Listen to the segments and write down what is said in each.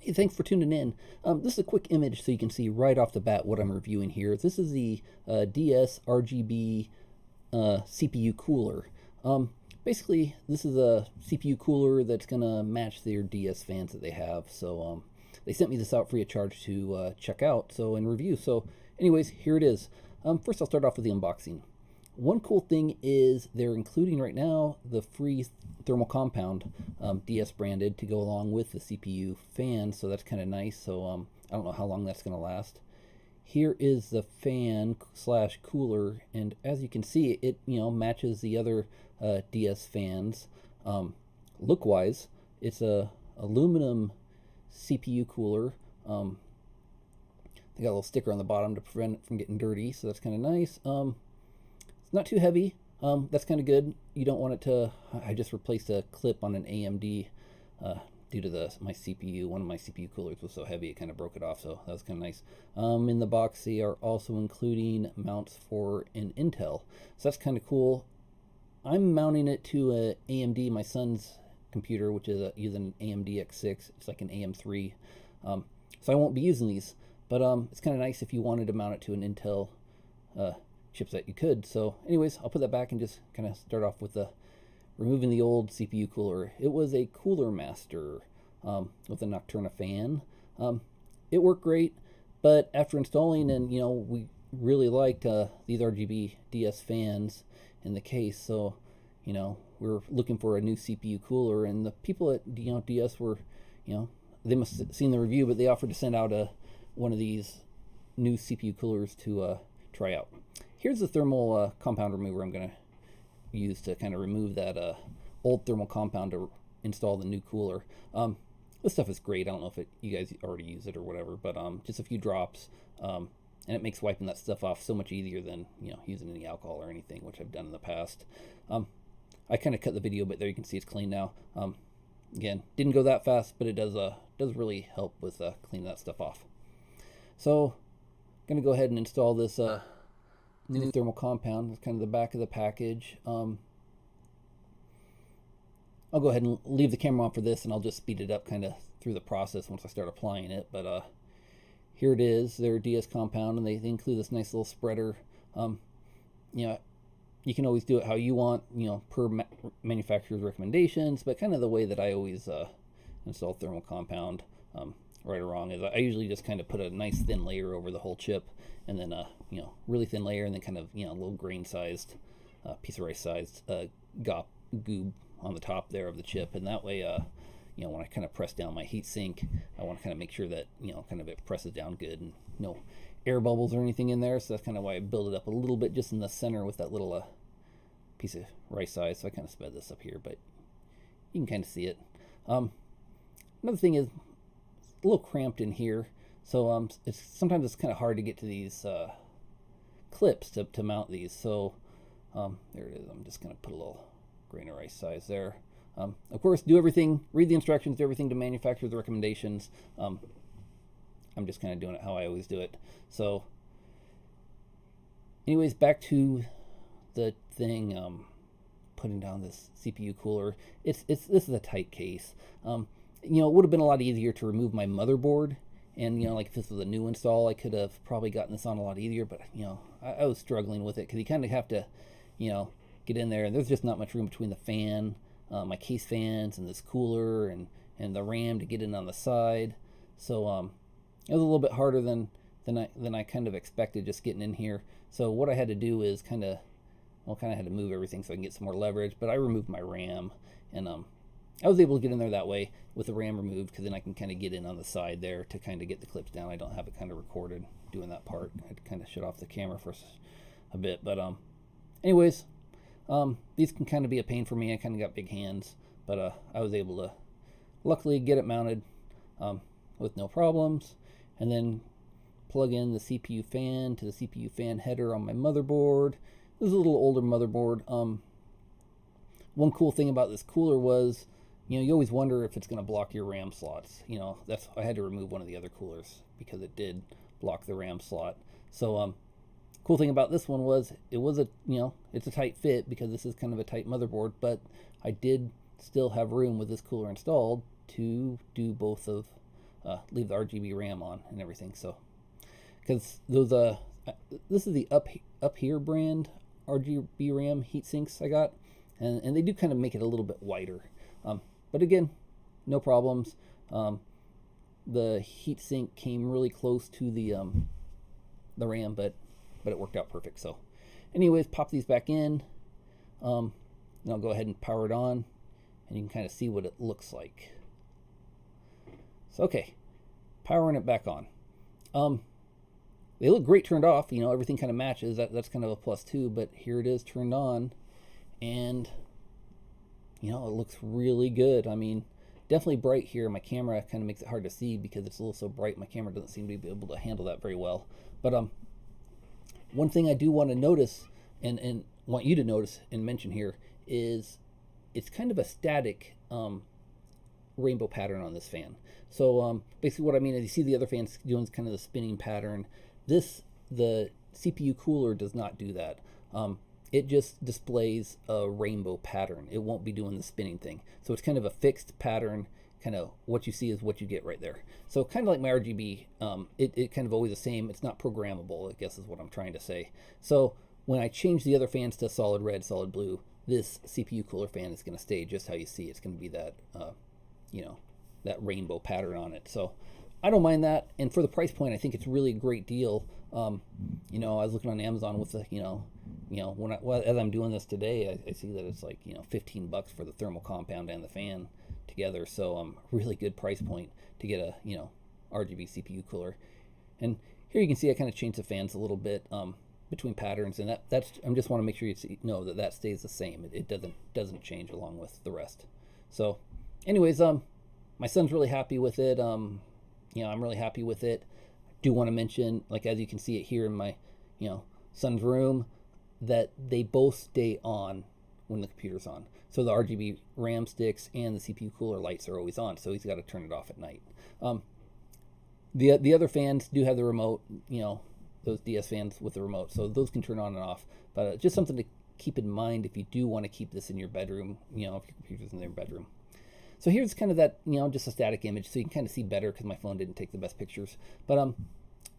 Hey, thanks for tuning in. This is a quick image so you can see right off the bat what I'm reviewing here. This is the LEDdess RGB CPU cooler. Basically, this is a CPU cooler that's going to match their DS fans that they have. So they sent me this out free of charge to check out and review. So anyways, here it is. First, I'll start off with the unboxing. One cool thing is they're including right now the free thermal compound, DS branded, to go along with the CPU fan, so that's kind of nice. So I don't know how long that's going to last. Here is the fan slash cooler, and as you can see, it matches the other DS fans. Look wise, it's a aluminum CPU cooler. They got a little sticker on the bottom to prevent it from getting dirty, so that's kind of nice. It's not too heavy. That's kind of good. You don't want it to. I just replaced a clip on an AMD due to my CPU. One of my CPU coolers was so heavy it kind of broke it off, so that was kind of nice. In the box, they are also including mounts for an Intel, so that's kind of cool. I'm mounting it to a AMD, my son's computer, which is using an AMD X6. It's like an AM3, so I won't be using these. But it's kind of nice if you wanted to mount it to an Intel chipset, you could. So anyways, I'll put that back and just kind of start off with removing the old CPU cooler. It was a Cooler Master with a Nocturna fan. It worked great, but after installing, and we really liked these RGB DS fans in the case, so we're looking for a new CPU cooler, and the people at DS were, they must have seen the review, but they offered to send out one of these new CPU coolers to try out. Here's the thermal compound remover I'm going to use to kind of remove that old thermal compound to install the new cooler. This stuff is great. I don't know if you guys already use it or whatever, but just a few drops, and it makes wiping that stuff off so much easier than using any alcohol or anything, which I've done in the past. I kind of cut the video, but there you can see it's clean now. Again, didn't go that fast, but it does really help with cleaning that stuff off. So I'm going to go ahead and install this new thermal compound. It's kind of the back of the package. I'll go ahead and leave the camera on for this, and I'll just speed it up kind of through the process once I start applying it. But here it is, their DS compound, and they include this nice little spreader. You can always do it how you want, per manufacturer's recommendations, but kind of the way that I always install thermal compound, right or wrong, is I usually just kind of put a nice thin layer over the whole chip, and then really thin layer, and then kind of a little grain sized piece of rice sized goob on the top there of the chip, and that way when I kind of press down my heat sink, I want to kind of make sure that kind of it presses down good and no air bubbles or anything in there. So that's kind of why I build it up a little bit just in the center with that little piece of rice size. So I kind of sped this up here, but you can kind of see it. Another thing is a little cramped in here, so sometimes it's kind of hard to get to these clips to mount these. So there it is. I'm just going to put a little grain of rice size there. Of course, do everything, read the instructions, do everything to manufacturer's recommendations. I'm just kind of doing it how I always do it. So anyways, back to the thing, putting down this CPU cooler. This is a tight case. It would have been a lot easier to remove my motherboard, and like if this was a new install, I could have probably gotten this on a lot easier, but I was struggling with it because you kind of have to get in there, and there's just not much room between the fan, my case fans, and this cooler, and the RAM to get in on the side. So it was a little bit harder than I kind of expected, just getting in here. So what I had to do is kind of had to move everything so I can get some more leverage, but I removed my RAM, and I was able to get in there that way with the RAM removed, because then I can kind of get in on the side there to kind of get the clips down. I don't have it kind of recorded doing that part. I had to kind of shut off the camera for a bit, but anyways, these can kind of be a pain for me. I kind of got big hands, but I was able to luckily get it mounted with no problems, and then plug in the CPU fan to the CPU fan header on my motherboard. This is a little older motherboard. One cool thing about this cooler was, you always wonder if it's going to block your RAM slots. I had to remove one of the other coolers because it did block the RAM slot. So cool thing about this one was it's a tight fit because this is kind of a tight motherboard, but I did still have room with this cooler installed to do both of leave the RGB RAM on and everything. So, because those this is the up here brand RGB RAM heat sinks I got, and they do kind of make it a little bit wider. But again, no problems. The heat sink came really close to the RAM, but it worked out perfect. So, anyways, pop these back in. And I'll go ahead and power it on, and you can kind of see what it looks like. So, okay, powering it back on. They look great turned off. You know, everything kind of matches. That's kind of a plus too. But here it is turned on, and you know, it looks really good. I mean, definitely bright here. My camera kind of makes it hard to see because it's a little so bright. My camera doesn't seem to be able to handle that very well. But one thing I do want to notice and want you to notice and mention here is it's kind of a static rainbow pattern on this fan. So basically what I mean is, you see the other fans doing kind of the spinning pattern. The CPU cooler does not do that. It just displays a rainbow pattern. It won't be doing the spinning thing. So it's kind of a fixed pattern. Kind of what you see is what you get right there. So kind of like my RGB, it kind of always the same. It's not programmable, I guess is what I'm trying to say. So when I change the other fans to solid red, solid blue, this CPU cooler fan is going to stay just how you see. It's going to be that, you know, that rainbow pattern on it. So I don't mind that. And for the price point, I think it's really a great deal. You know, I was looking on Amazon with the, you know, as I'm doing this today, I see that it's like, you know, $15 for the thermal compound and the fan together. So really good price point to get a, you know, RGB CPU cooler. And here you can see I kind of changed the fans a little bit between patterns, and that's I just want to make sure you know that stays the same. It doesn't change along with the rest. So anyways, my son's really happy with it. You know, I'm really happy with it. Do want to mention, like, as you can see it here in my, you know, son's room, that they both stay on when the computer's on. So the RGB RAM sticks and the CPU cooler lights are always on, so he's got to turn it off at night. The other fans do have the remote, you know, those DS fans with the remote, so those can turn on and off. But just something to keep in mind if you do want to keep this in your bedroom, you know, if your computer's in their bedroom. So here's kind of that, you know, just a static image, so you can kind of see better because my phone didn't take the best pictures. But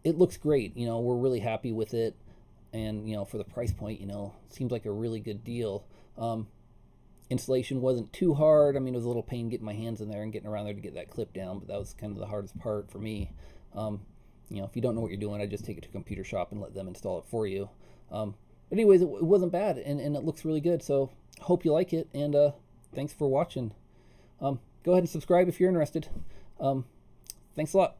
it looks great. You know, we're really happy with it, and you know, for the price point, you know, seems like a really good deal. Installation wasn't too hard. I mean, it was a little pain getting my hands in there and getting around there to get that clip down, but that was kind of the hardest part for me. You know, if you don't know what you're doing, I just take it to a computer shop and let them install it for you. But anyways, it wasn't bad, and it looks really good. So hope you like it, and thanks for watching. Go ahead and subscribe if you're interested. Thanks a lot.